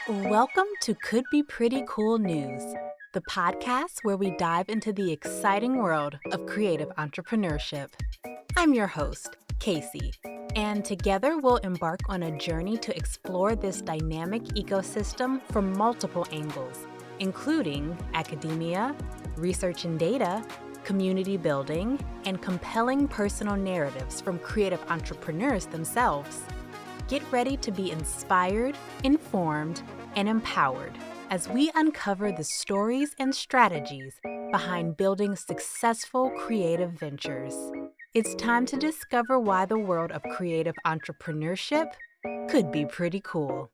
Welcome to Could Be Pretty Cool News, the podcast where we dive into the exciting world of creative entrepreneurship. I'm your host, Casey, and together we'll embark on a journey to explore this dynamic ecosystem from multiple angles, including academia, research and data, community building, and compelling personal narratives from creative entrepreneurs themselves. Get ready to be inspired, informed, and empowered as we uncover the stories and strategies behind building successful creative ventures. It's time to discover why the world of creative entrepreneurship could be pretty cool.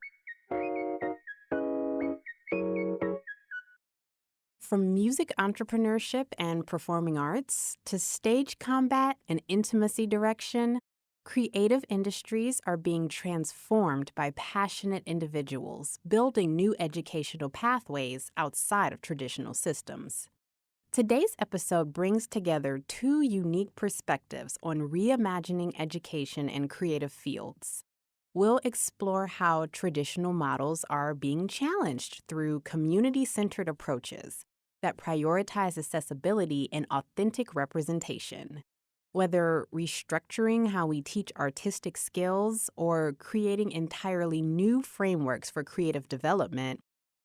From music entrepreneurship and performing arts to stage combat and intimacy direction, creative industries are being transformed by passionate individuals building new educational pathways outside of traditional systems. Today's episode brings together two unique perspectives on reimagining education in creative fields. We'll explore how traditional models are being challenged through community-centered approaches that prioritize accessibility and authentic representation. Whether restructuring how we teach artistic skills or creating entirely new frameworks for creative development,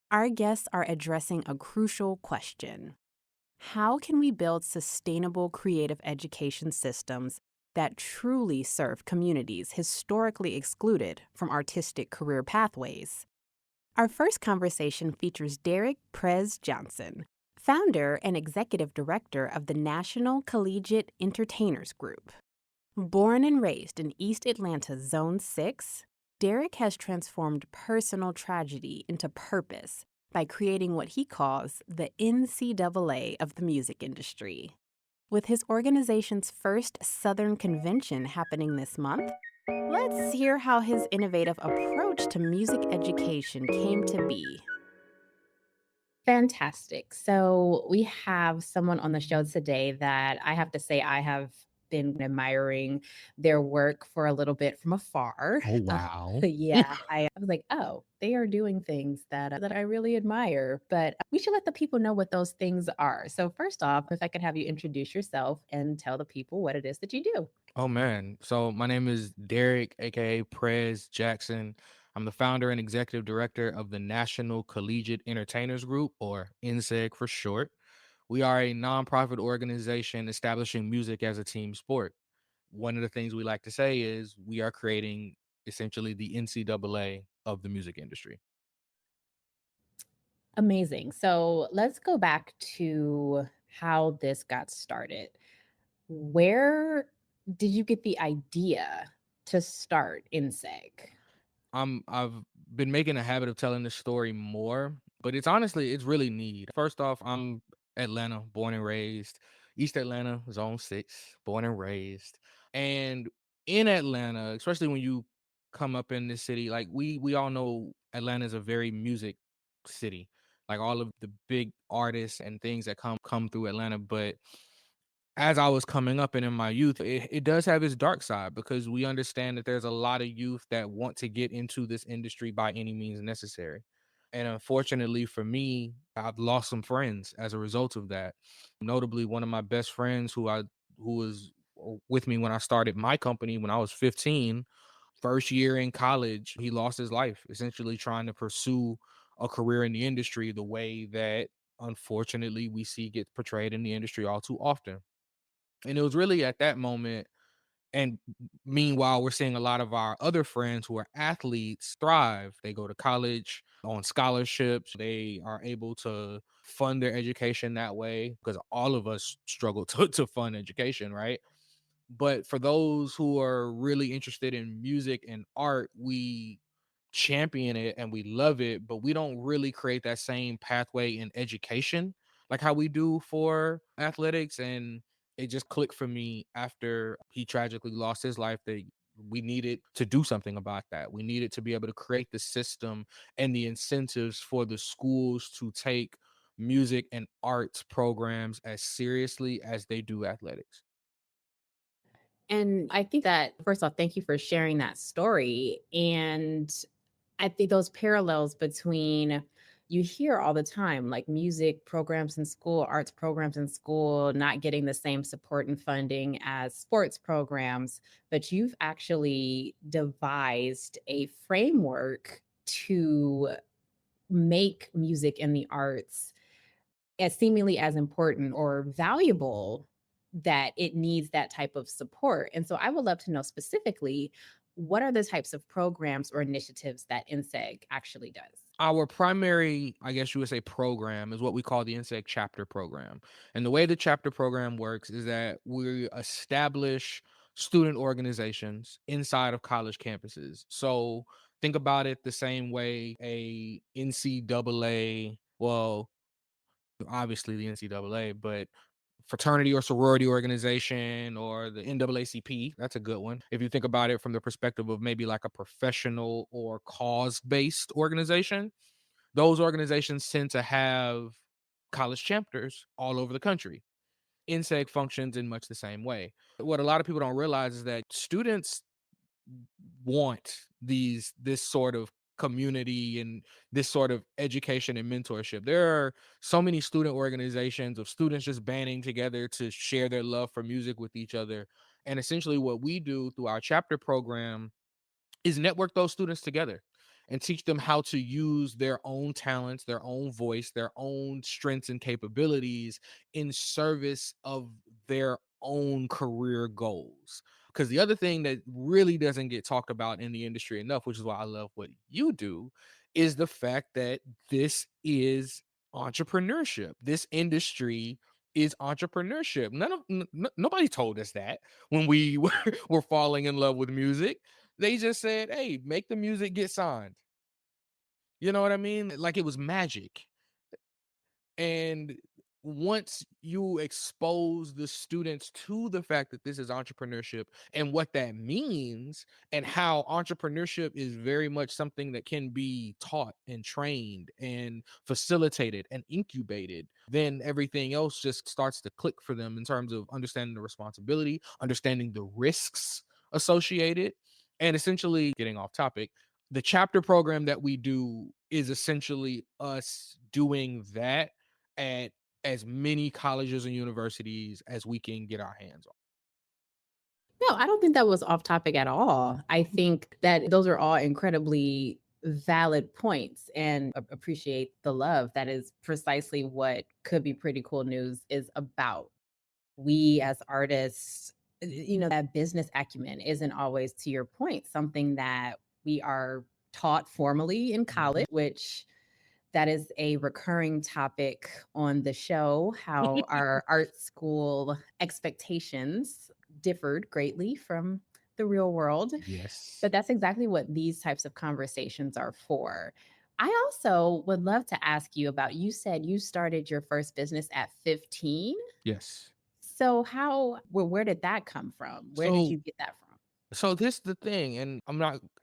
our guests are addressing a crucial question. How can we build sustainable creative education systems that truly serve communities historically excluded from artistic career pathways? Our first conversation features Derek Prez Johnson, founder and executive director of the National Collegiate Entertainers Group. Born and raised in East Atlanta's Zone 6, Derek has transformed personal tragedy into purpose by creating what he calls the NCAA of the music industry. With his organization's first Southern Convention happening this month, let's hear how his innovative approach to music education came to be. Fantastic. So, we have someone on the show today that I have to say I have been admiring their work for a little bit from afar. Oh, wow. Yeah, I was like, "Oh, they are doing things that I really admire," but we should let the people know what those things are. So, first off, if I could have you introduce yourself and tell the people what it is that you do. Oh, man. So my name is Derek, aka Prez Jackson. I'm the founder and executive director of the National Collegiate Entertainers Group, or NSEG for short. We are a nonprofit organization establishing music as a team sport. One of the things we like to say is we are creating essentially the NCAA of the music industry. Amazing. So, let's go back to how this got started. Where did you get the idea to start INSEG? I've been making a habit of telling this story more, but it's really neat. First off, I'm Atlanta, born and raised. East Atlanta, zone 6, born and raised. And in Atlanta, especially when you come up in this city, like we all know Atlanta is a very music city. Like all of the big artists and things that come through Atlanta, but as I was coming up and in my youth, it does have its dark side because we understand that there's a lot of youth that want to get into this industry by any means necessary. And unfortunately for me, I've lost some friends as a result of that. Notably, one of my best friends who was with me when I started my company when I was 15, first year in college, he lost his life essentially trying to pursue a career in the industry the way that unfortunately we see get portrayed in the industry all too often. And it was really at that moment. And meanwhile, we're seeing a lot of our other friends who are athletes thrive. They go to college on scholarships. They are able to fund their education that way because all of us struggle to fund education, right? But for those who are really interested in music and art, we champion it and we love it, but we don't really create that same pathway in education like how we do for athletics. And it just clicked for me after he tragically lost his life that we needed to do something about that. We needed to be able to create the system and the incentives for the schools to take music and arts programs as seriously as they do athletics. And I think that, first off, thank you for sharing that story. And I think those parallels between you hear all the time, like music programs in school, arts programs in school, not getting the same support and funding as sports programs, but you've actually devised a framework to make music and the arts as seemingly as important or valuable that it needs that type of support. And so I would love to know specifically what are the types of programs or initiatives that INSEG actually does? Our primary, I guess you would say, program is what we call the Insect Chapter Program. And the way the chapter program works is that we establish student organizations inside of college campuses. So think about it the same way a NCAA, well, obviously the NCAA, but fraternity or sorority organization or the NAACP, that's a good one. If you think about it from the perspective of maybe like a professional or cause based organization, those organizations tend to have college chapters all over the country. INSEG functions in much the same way. What a lot of people don't realize is that students want this sort of community and this sort of education and mentorship. There are so many student organizations of students just banding together to share their love for music with each other. And essentially what we do through our chapter program is network those students together and teach them how to use their own talents, their own voice, their own strengths and capabilities in service of their own career goals. Because the other thing that really doesn't get talked about in the industry enough, which is why I love what you do, is the fact that this is entrepreneurship. This industry is entrepreneurship. Nobody told us that when we were falling in love with music. They just said, "Hey, make the music, get signed." You know what I mean? Like it was magic. And once you expose the students to the fact that this is entrepreneurship and what that means, and how entrepreneurship is very much something that can be taught and trained and facilitated and incubated, then everything else just starts to click for them in terms of understanding the responsibility, understanding the risks associated, and essentially getting off topic. The chapter program that we do is essentially us doing that at as many colleges and universities as we can get our hands on. No, I don't think that was off topic at all. I think that those are all incredibly valid points and appreciate the love. That is precisely what Could Be Pretty Cool News is about. We as artists, that business acumen isn't always, to your point, something that we are taught formally in Mhm. college, which that is a recurring topic on the show, how our art school expectations differed greatly from the real world. Yes. But that's exactly what these types of conversations are for. I also would love to ask you about, you said you started your first business at 15. Yes. So where did that come from? Where did So you get that from? this the thing, and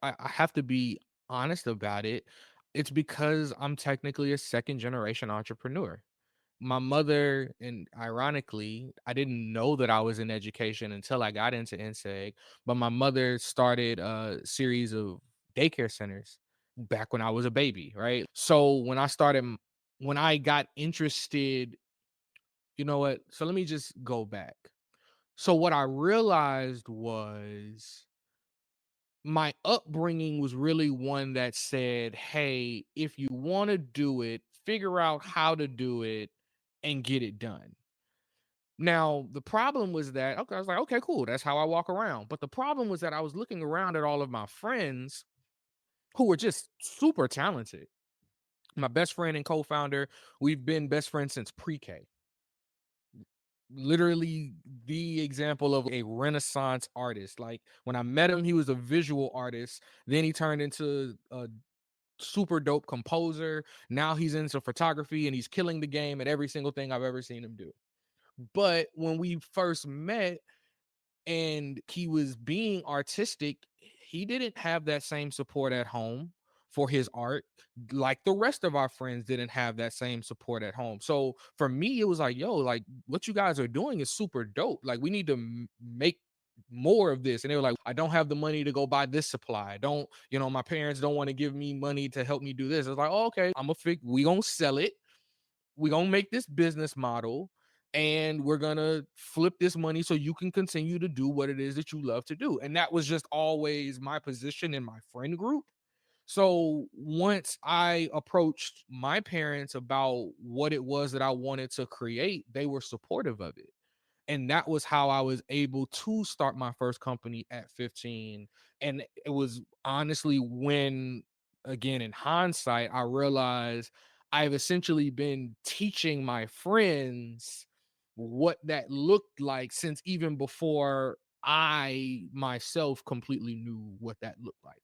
I have to be honest about it. It's because I'm technically a second generation entrepreneur. My mother, and ironically, I didn't know that I was in education until I got into NSEG, but my mother started a series of daycare centers back when I was a baby, right? So when I got interested, you know what? So let me just go back. So what I realized was my upbringing was really one that said, "Hey, if you want to do it, figure out how to do it and get it done." Now, the problem was that, okay, I was like, okay, cool. That's how I walk around. But the problem was that I was looking around at all of my friends who were just super talented. My best friend and co-founder, we've been best friends since pre-K. Literally the example of a renaissance artist. Like when I met him, he was a visual artist. Then he turned into a super dope composer. Now he's into photography and he's killing the game at every single thing I've ever seen him do. But when we first met, and he was being artistic, he didn't have that same support at home for his art, like the rest of our friends didn't have that same support at home. So for me, it was like, yo, like what you guys are doing is super dope. Like we need to make more of this. And they were like, I don't have the money to go buy this supply. I don't, my parents don't want to give me money to help me do this. It's like, oh, okay, we gonna sell it. We gonna make this business model and we're gonna flip this money so you can continue to do what it is that you love to do. And that was just always my position in my friend group. So once I approached my parents about what it was that I wanted to create, they were supportive of it. And that was how I was able to start my first company at 15. And it was honestly when, again, in hindsight, I realized I've essentially been teaching my friends what that looked like since even before I myself completely knew what that looked like.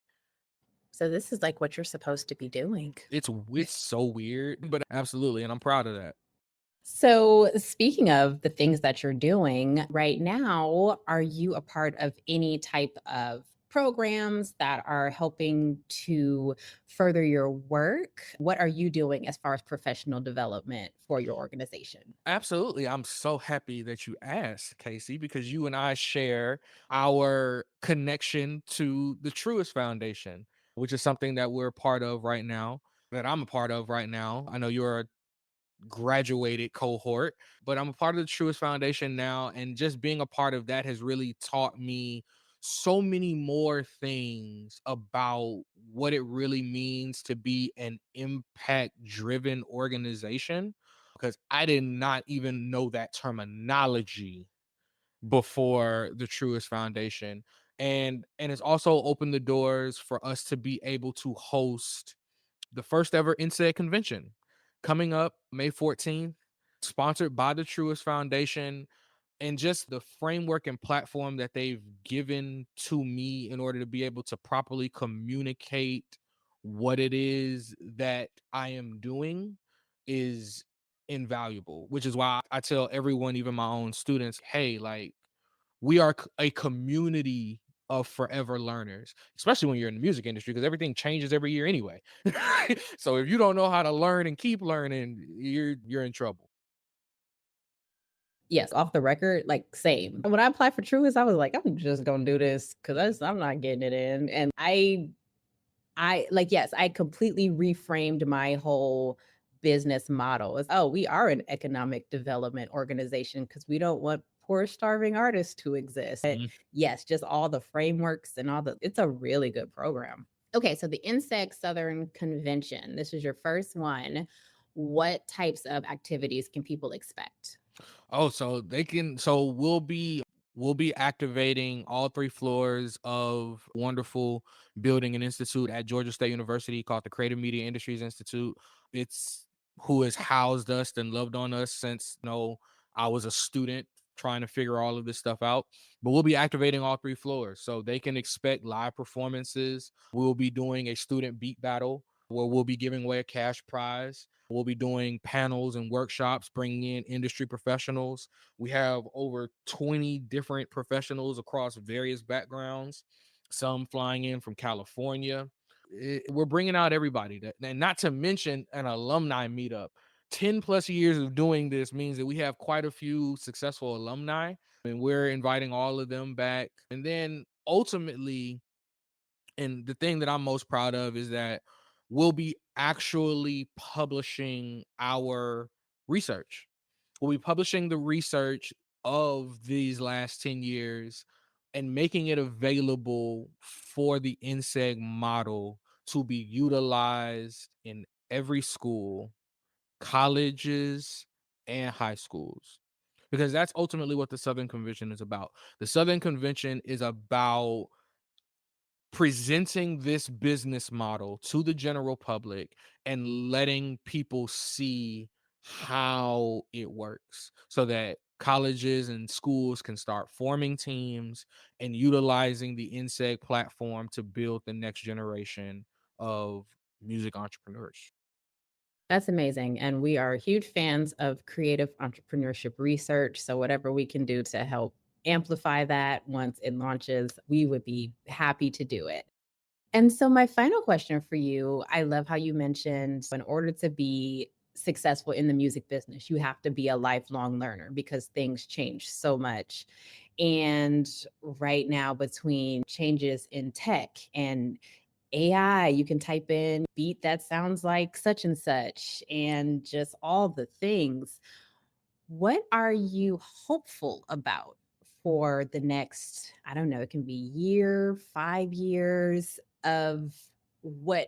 So this is like what you're supposed to be doing. It's so weird, but absolutely, and I'm proud of that. So, speaking of the things that you're doing right now, are you a part of any type of programs that are helping to further your work? What are you doing as far as professional development for your organization? Absolutely. I'm so happy that you asked, Casey, because you and I share our connection to the Truist Foundation, which is something that we're a part of right now, that I'm a part of right now. I know you're a graduated cohort, but I'm a part of the Truist Foundation now. And just being a part of that has really taught me so many more things about what it really means to be an impact driven organization. Because I did not even know that terminology before the Truist Foundation. And it's also opened the doors for us to be able to host the first ever NSEG convention coming up May 14th, sponsored by the Truist Foundation. And just the framework and platform that they've given to me in order to be able to properly communicate what it is that I am doing is invaluable, which is why I tell everyone, even my own students, hey, like, we are a community of forever learners, especially when you're in the music industry, because everything changes every year anyway. So if you don't know how to learn and keep learning, you're in trouble. Yes, off the record, like same. When I applied for Truist, I was like, I'm just gonna do this because I'm not getting it in. And I like, yes, I completely reframed my whole business model as, oh, we are an economic development organization because we don't want poor starving artists to exist. But Mm. yes, just all the frameworks and it's a really good program. Okay, so the Insect Southern Convention, this is your first one. What types of activities can people expect? Oh, so they can. So we'll be activating all three floors of wonderful building and institute at Georgia State University called the Creative Media Industries Institute. It's who has housed us and loved on us since I was a student trying to figure all of this stuff out. But we'll be activating all three floors so they can expect live performances. We'll be doing a student beat battle where we'll be giving away a cash prize. We'll be doing panels and workshops, bringing in industry professionals. We have over 20 different professionals across various backgrounds, some flying in from California. We're bringing out everybody, and not to mention an alumni meetup. 10 plus years of doing this means that we have quite a few successful alumni, and we're inviting all of them back. And then ultimately, and the thing that I'm most proud of is that we'll be actually publishing our research. We'll be publishing the research of these last 10 years and making it available for the NSEG model to be utilized in every school, colleges, and high schools. Because that's ultimately what the Southern Convention is about. The Southern Convention is about presenting this business model to the general public and letting people see how it works so that colleges and schools can start forming teams and utilizing the NSEG platform to build the next generation of music entrepreneurs. That's amazing. And we are huge fans of creative entrepreneurship research. So, whatever we can do to help amplify that once it launches, we would be happy to do it. And so, my final question for you, I love how you mentioned in order to be successful in the music business, you have to be a lifelong learner because things change so much. And right now, between changes in tech and AI, you can type in beat that sounds like such and such, and just all the things. What are you hopeful about for the next, I don't know, it can be year, 5 years of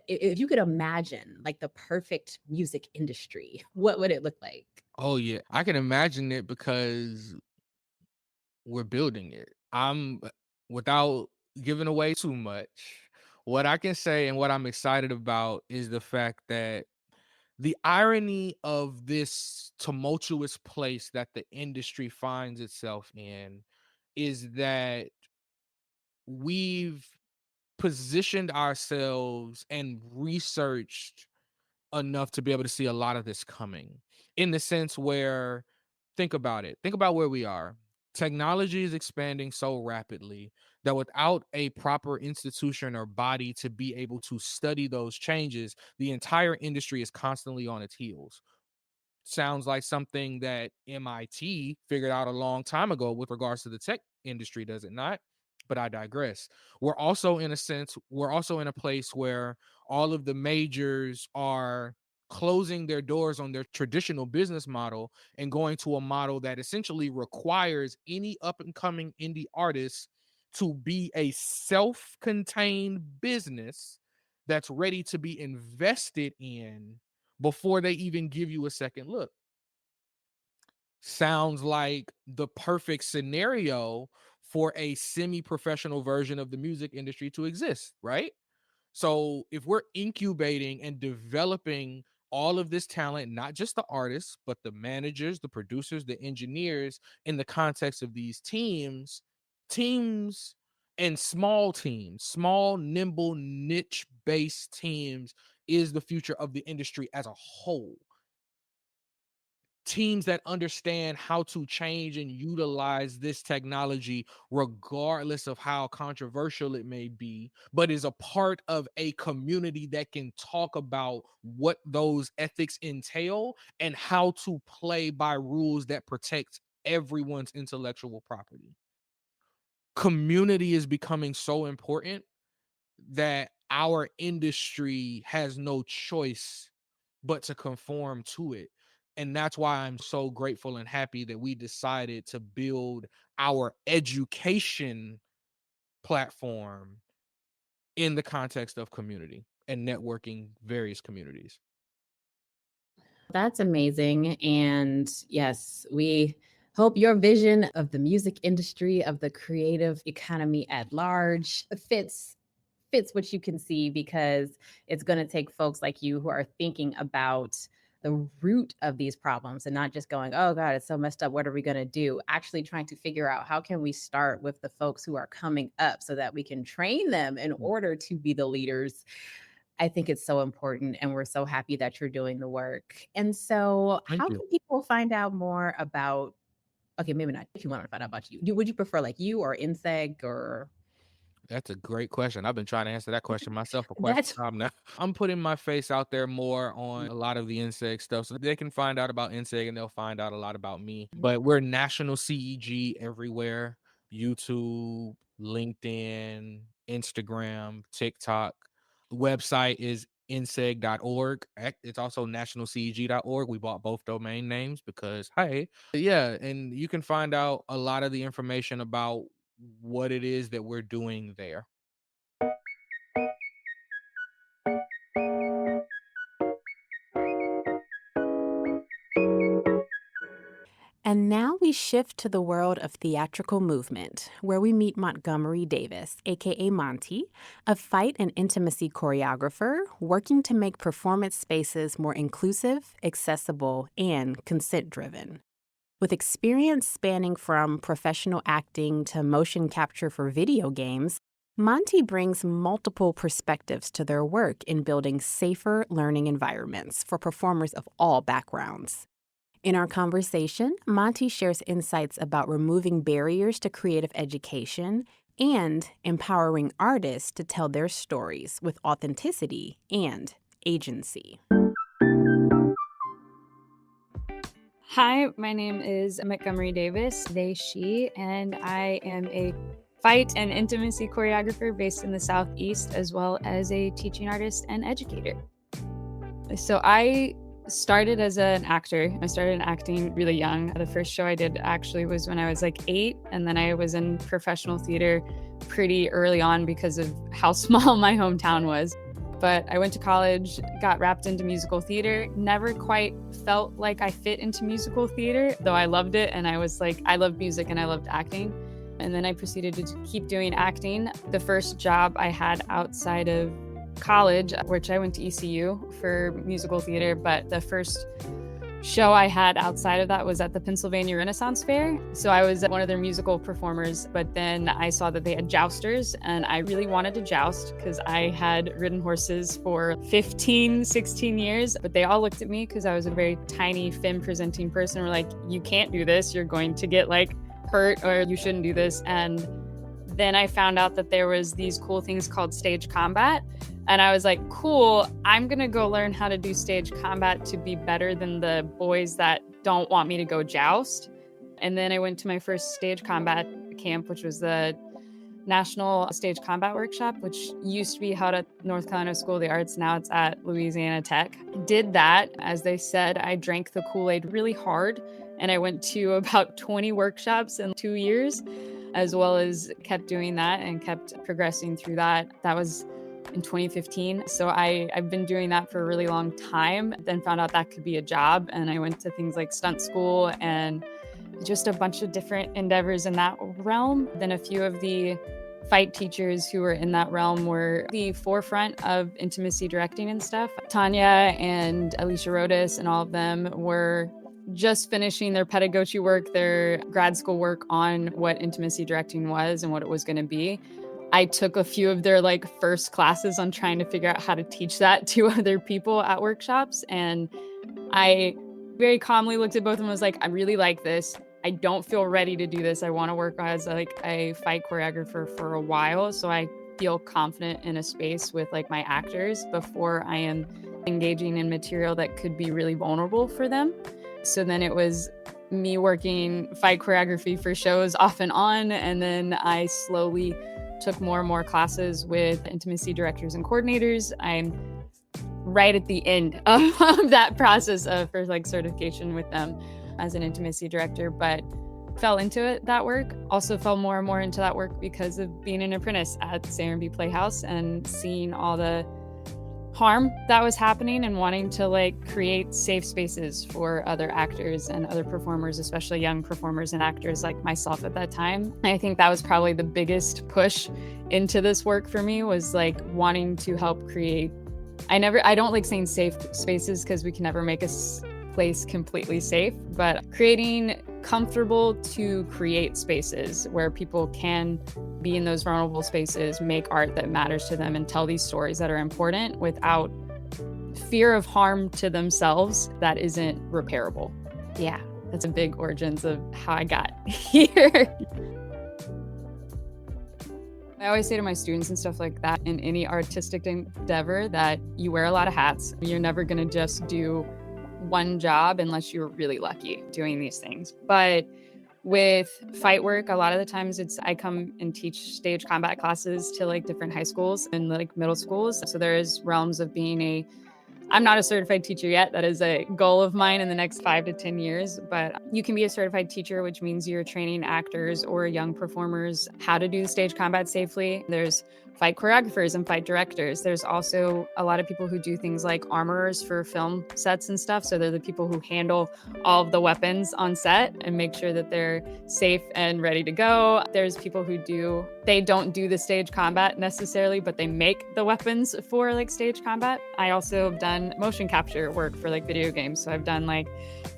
if you could imagine like the perfect music industry, what would it look like? Oh yeah, I can imagine it because we're building it. Without giving away too much, what I can say and what I'm excited about is the fact that the irony of this tumultuous place that the industry finds itself in is that we've positioned ourselves and researched enough to be able to see a lot of this coming, in the sense where, think about it, think about where we are. Technology is expanding so rapidly that without a proper institution or body to be able to study those changes, the entire industry is constantly on its heels. Sounds like something that MIT figured out a long time ago with regards to the tech industry, does it not? But I digress. We're also in a place where all of the majors are closing their doors on their traditional business model and going to a model that essentially requires any up and coming indie artist to be a self-contained business that's ready to be invested in before they even give you a second look. Sounds like the perfect scenario for a semi-professional version of the music industry to exist, right? So if we're incubating and developing all of this talent, not just the artists, but the managers, the producers, the engineers, in the context of these teams and small, nimble, niche based teams is the future of the industry as a whole. Teams that understand how to change and utilize this technology regardless of how controversial it may be, but is a part of a community that can talk about what those ethics entail and how to play by rules that protect everyone's intellectual property. Community is becoming so important that our industry has no choice but to conform to it. And that's why I'm so grateful and happy that we decided to build our education platform in the context of community and networking various communities. That's amazing. And yes, we hope your vision of the music industry, of the creative economy at large fits what you can see, because it's going to take folks like you who are thinking about the root of these problems and not just going, oh God, it's so messed up, what are we going to do, actually trying to figure out how can we start with the folks who are coming up so that we can train them in Mm, order to be the leaders. I think it's so important, and we're so happy that you're doing the work. And so, thank how you. can people find out more about, okay, maybe not if you want to find out about you. Would you prefer like you or INSEG or That's a great question. I've been trying to answer that question myself for quite that's some time now. I'm putting my face out there more on a lot of the insect stuff so they can find out about insect and they'll find out a lot about me. But we're national CEG everywhere: YouTube, LinkedIn, Instagram, TikTok. Website is inseg.org. It's also nationalceg.org. We bought both domain names because, hey, yeah, and you can find out a lot of the information about what it is that we're doing there. And now we shift to the world of theatrical movement, where we meet Montgomery Davis, aka Monty, a fight and intimacy choreographer working to make performance spaces more inclusive, accessible, and consent driven. With experience spanning from professional acting to motion capture for video games, Monty brings multiple perspectives to their work in building safer learning environments for performers of all backgrounds. In our conversation, Monty shares insights about removing barriers to creative education and empowering artists to tell their stories with authenticity and agency. Hi, my name is Montgomery Davis, they, she, and I am a fight and intimacy choreographer based in the Southeast, as well as a teaching artist and educator. So I started as an actor. I started acting really young. The first show I did actually was when I was like 8, and then I was in professional theater pretty early on because of how small my hometown was. But I went to college, got wrapped into musical theater, never quite felt like I fit into musical theater, though I loved it. And I was like, I loved music and I loved acting. And then I proceeded to keep doing acting. The first job I had outside of college, which I went to ECU for musical theater, but the first show I had outside of that was at the Pennsylvania Renaissance Fair. So I was one of their musical performers, but then I saw that they had jousters and I really wanted to joust because I had ridden horses for 15, 16 years, but they all looked at me because I was a very tiny femme presenting person. Were like, you can't do this. You're going to get like hurt, or you shouldn't do this. And then I found out that there was these cool things called stage combat. And I was like, cool, I'm going to go learn how to do stage combat to be better than the boys that don't want me to go joust. And then I went to my first stage combat camp, which was the National Stage Combat Workshop, which used to be held at North Carolina School of the Arts. Now it's at Louisiana Tech. Did that. As they said, I drank the Kool-Aid really hard. And I went to about 20 workshops in 2 years, as well as kept doing that and kept progressing through that. That was in 2015. So I've been doing that for a really long time, then found out that could be a job. And I went to things like stunt school and just a bunch of different endeavors in that realm. Then a few of the fight teachers who were in that realm were the forefront of intimacy directing and stuff. Tanya and Alicia Rodas and all of them were just finishing their pedagogy work, their grad school work on what intimacy directing was and what it was going to be. I took a few of their like first classes on trying to figure out how to teach that to other people at workshops. And I very calmly looked at both of them and was like, I really like this. I don't feel ready to do this. I want to work as like a fight choreographer for a while. So I feel confident in a space with like my actors before I am engaging in material that could be really vulnerable for them. So then it was me working fight choreography for shows off and on. And then I slowly took more and more classes with intimacy directors and coordinators. I'm right at the end of that process of for like certification with them as an intimacy director, but fell into it, that work. Also fell more and more into that work because of being an apprentice at Serenby Playhouse and seeing all the harm that was happening and wanting to like create safe spaces for other actors and other performers, especially young performers and actors like myself at that time. And I think that was probably the biggest push into this work for me, was like wanting to help create. I don't like saying safe spaces because we can never make a place completely safe, but creating comfortable to create spaces where people can be in those vulnerable spaces, make art that matters to them, and tell these stories that are important without fear of harm to themselves that isn't repairable. Yeah, that's a big origins of how I got here. I always say to my students and stuff like that, in any artistic endeavor, that you wear a lot of hats. You're never going to just do one job unless you're really lucky doing these things. But with fight work, a lot of the times I come and teach stage combat classes to like different high schools and like middle schools. So there's realms of being I'm not a certified teacher yet. That is a goal of mine in the next 5 to 10 years. But you can be a certified teacher, which means you're training actors or young performers how to do stage combat safely. There's fight choreographers and fight directors. There's also a lot of people who do things like armorers for film sets and stuff. So they're the people who handle all of the weapons on set and make sure that they're safe and ready to go. There's people who they don't do the stage combat necessarily, but they make the weapons for like stage combat. I also have done motion capture work for like video games. So I've done like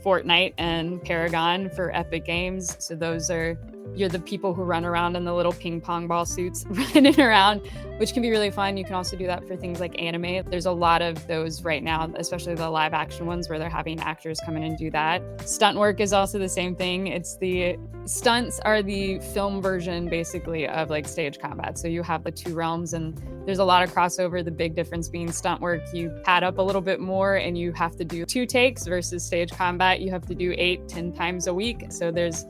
Fortnite and Paragon for Epic Games. So those are you're the people who run around in the little ping pong ball suits running around, which can be really fun. You can also do that for things like anime. There's a lot of those right now, especially the live action ones where they're having actors come in and do that. Stunt work is also the same thing. It's the stunts are the film version basically of like stage combat. So you have the two realms and there's a lot of crossover. The big difference being stunt work, you pad up a little bit more and you have to do 2 takes versus stage combat. You have to do 8-10 times a week. So there's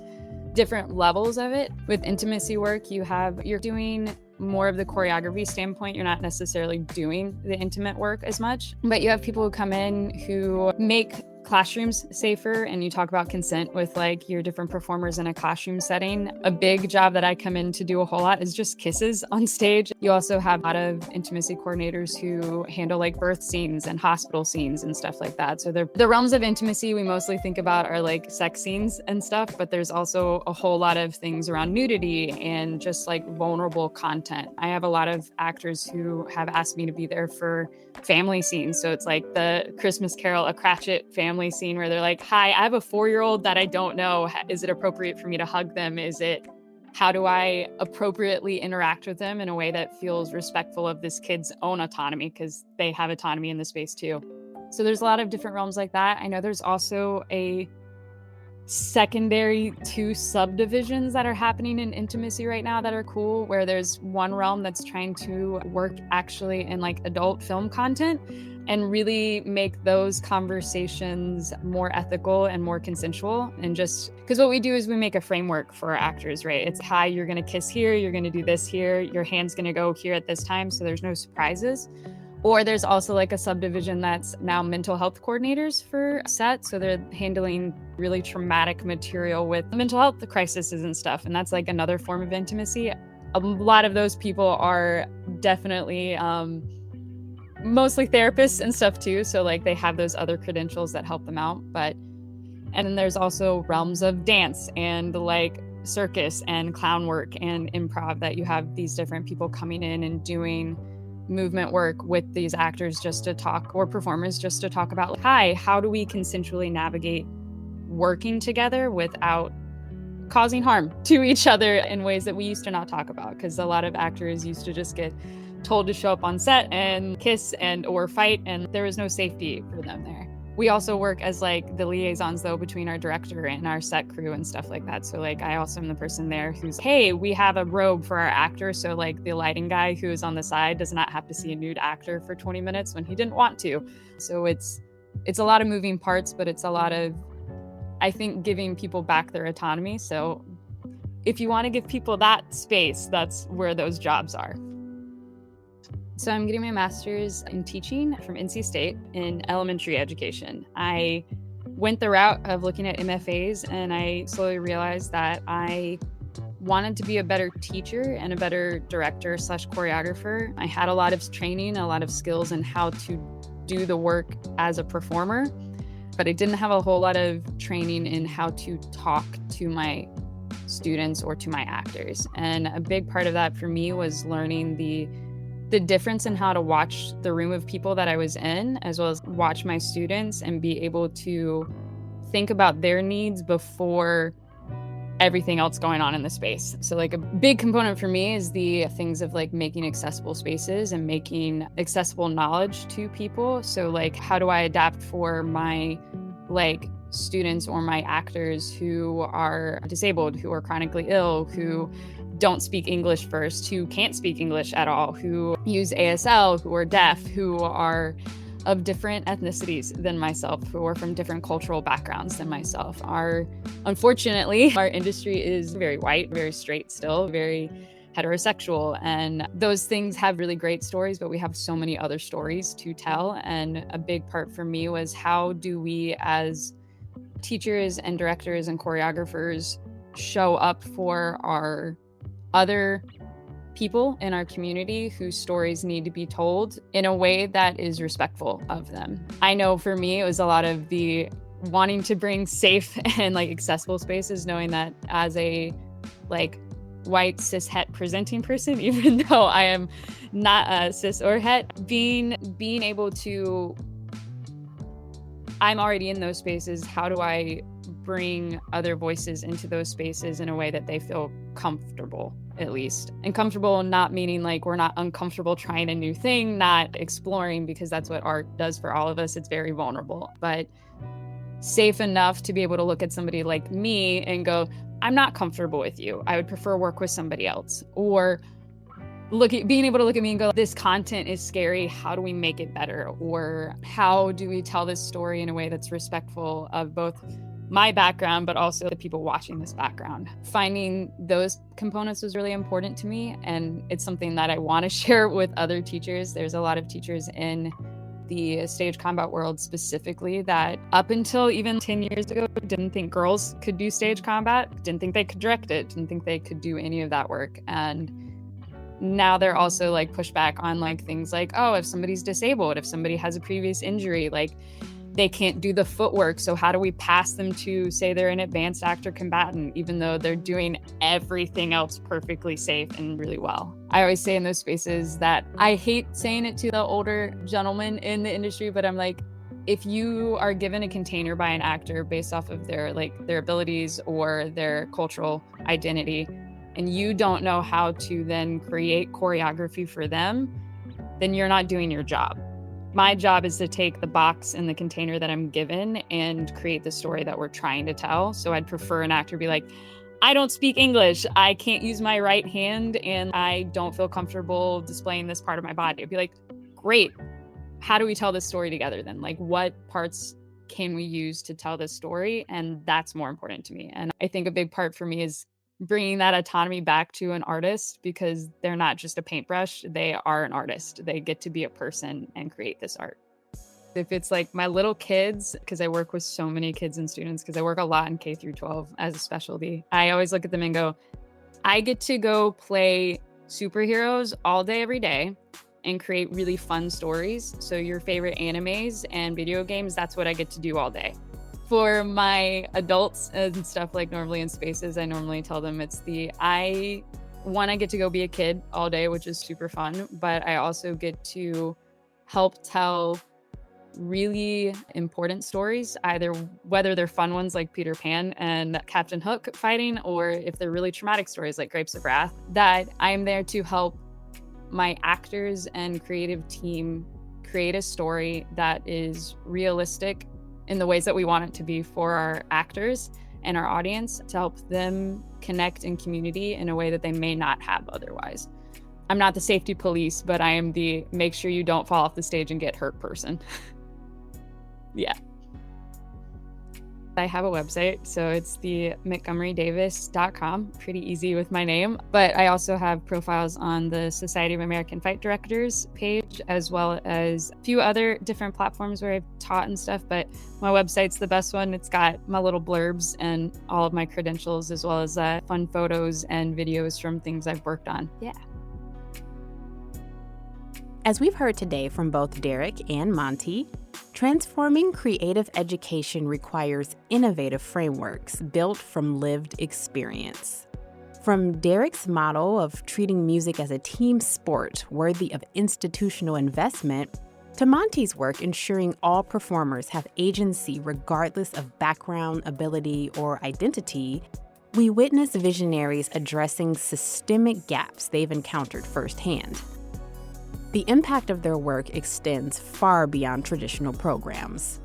different levels of it. With intimacy work, you're doing more of the choreography standpoint. You're not necessarily doing the intimate work as much, but you have people who come in who make classrooms safer, and you talk about consent with like your different performers in a classroom setting. A big job that I come in to do a whole lot is just kisses on stage. You also have a lot of intimacy coordinators who handle like birth scenes and hospital scenes and stuff like that. So the realms of intimacy we mostly think about are like sex scenes and stuff, but there's also a whole lot of things around nudity and just like vulnerable content. I have a lot of actors who have asked me to be there for family scenes. So it's like the Christmas Carol, a Cratchit family scene where they're like, hi, I have a 4-year-old that I don't know. Is it appropriate for me to hug them? How do I appropriately interact with them in a way that feels respectful of this kid's own autonomy? Because they have autonomy in the space too. So there's a lot of different realms like that. I know there's also a secondary 2 subdivisions that are happening in intimacy right now that are cool, where there's one realm that's trying to work actually in like adult film content and really make those conversations more ethical and more consensual. And just because what we do is we make a framework for our actors, right? It's hi, you're going to kiss here, you're going to do this here, your hand's going to go here at this time, so there's no surprises. Or there's also like a subdivision that's now mental health coordinators for set. So they're handling really traumatic material with mental health crises and stuff. And that's like another form of intimacy. A lot of those people are definitely mostly therapists and stuff too. So like they have those other credentials that help them out. And then there's also realms of dance and like circus and clown work and improv that you have these different people coming in and doing movement work with these actors just to talk, or performers just to talk about, like, hi, how do we consensually navigate working together without causing harm to each other in ways that we used to not talk about? Because a lot of actors used to just get told to show up on set and kiss and or fight, and there was no safety for them there. We also work as like the liaisons though between our director and our set crew and stuff like that. So like I also am the person there who's, hey, we have a robe for our actor. So like the lighting guy who is on the side does not have to see a nude actor for 20 minutes when he didn't want to. So it's a lot of moving parts, but it's a lot of, I think, giving people back their autonomy. So if you want to give people that space, that's where those jobs are. So I'm getting my master's in teaching from NC State in elementary education. I went the route of looking at MFAs, and I slowly realized that I wanted to be a better teacher and a better director / choreographer. I had a lot of training, a lot of skills in how to do the work as a performer, but I didn't have a whole lot of training in how to talk to my students or to my actors. And a big part of that for me was learning the difference in how to watch the room of people that I was in, as well as watch my students and be able to think about their needs before everything else going on in the space. So like a big component for me is the things of like making accessible spaces and making accessible knowledge to people. So like, how do I adapt for my like students or my actors who are disabled, who are chronically ill, who don't speak English first, who can't speak English at all, who use ASL, who are deaf, who are of different ethnicities than myself, who are from different cultural backgrounds than myself. Unfortunately, our industry is very white, very straight still, very heterosexual. And those things have really great stories, but we have so many other stories to tell. And a big part for me was, how do we as teachers and directors and choreographers show up for our other people in our community whose stories need to be told in a way that is respectful of them. I know for me, it was a lot of the wanting to bring safe and like accessible spaces, knowing that as a like white cis het presenting person, even though I am not a cis or het, being able to, I'm already in those spaces. How do I bring other voices into those spaces in a way that they feel comfortable, at least. And comfortable not meaning like we're not uncomfortable trying a new thing, not exploring, because that's what art does for all of us. It's very vulnerable, but safe enough to be able to look at somebody like me and go, I'm not comfortable with you. I would prefer work with somebody else. Or being able to look at me and go, this content is scary. How do we make it better? Or how do we tell this story in a way that's respectful of both my background, but also the people watching this background? Finding those components was really important to me. And it's something that I want to share with other teachers. There's a lot of teachers in the stage combat world specifically that up until even 10 years ago didn't think girls could do stage combat, didn't think they could direct it, didn't think they could do any of that work. And now they're also like push back on like things like, oh, if somebody's disabled, if somebody has a previous injury, like they can't do the footwork. So how do we pass them to say they're an advanced actor combatant, even though they're doing everything else perfectly safe and really well? I always say in those spaces that I hate saying it to the older gentlemen in the industry, but I'm like, if you are given a container by an actor based off of their abilities or their cultural identity, and you don't know how to then create choreography for them, then you're not doing your job. My job is to take the box and the container that I'm given and create the story that we're trying to tell. So I'd prefer an actor be like, I don't speak English, I can't use my right hand, and I don't feel comfortable displaying this part of my body. I'd be like, great, how do we tell this story together then? Like, what parts can we use to tell this story? And that's more important to me. And I think a big part for me is bringing that autonomy back to an artist, because they're not just a paintbrush, they are an artist. They get to be a person and create this art. If it's like my little kids, because I work with so many kids and students, because I work a lot in K through 12 as a specialty, I always look at them and go, I get to go play superheroes all day, every day, and create really fun stories. So your favorite animes and video games, that's what I get to do all day. For my adults and stuff, like normally in spaces, I normally tell them I get to go be a kid all day, which is super fun, but I also get to help tell really important stories, either whether they're fun ones like Peter Pan and Captain Hook fighting, or if they're really traumatic stories like Grapes of Wrath, that I'm there to help my actors and creative team create a story that is realistic in the ways that we want it to be for our actors and our audience, to help them connect in community in a way that they may not have otherwise. I'm not the safety police, but I am the make sure you don't fall off the stage and get hurt person. Yeah. I have a website, so it's the montgomerydavis.com. Pretty easy with my name. But I also have profiles on the Society of American Fight Directors page, as well as a few other different platforms where I've taught and stuff. But my website's the best one. It's got my little blurbs and all of my credentials, as well as fun photos and videos from things I've worked on. Yeah. As we've heard today from both Derek and Monty, transforming creative education requires innovative frameworks built from lived experience. From Derek's model of treating music as a team sport worthy of institutional investment, to Monty's work ensuring all performers have agency regardless of background, ability, or identity, we witness visionaries addressing systemic gaps they've encountered firsthand. The impact of their work extends far beyond traditional programs.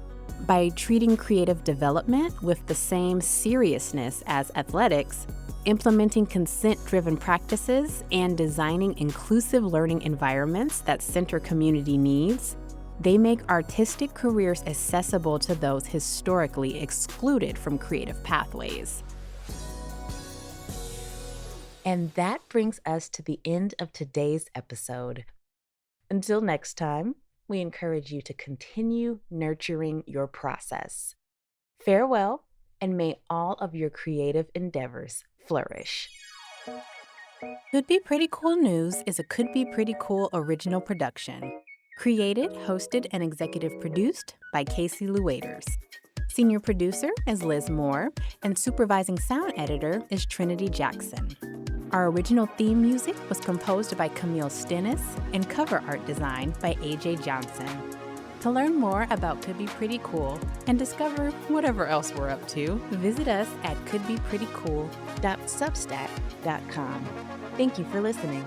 By treating creative development with the same seriousness as athletics, implementing consent-driven practices, and designing inclusive learning environments that center community needs, they make artistic careers accessible to those historically excluded from creative pathways. And that brings us to the end of today's episode. Until next time, we encourage you to continue nurturing your process. Farewell, and may all of your creative endeavors flourish. Could Be Pretty Cool News is a Could Be Pretty Cool original production. Created, hosted, and executive produced by Casey Lueders. Senior producer is Liz Moore, and supervising sound editor is Trinity Jackson. Our original theme music was composed by Camille Stennis and cover art design by AJ Johnson. To learn more about Could Be Pretty Cool and discover whatever else we're up to, visit us at couldbeprettycool.substack.com. Thank you for listening.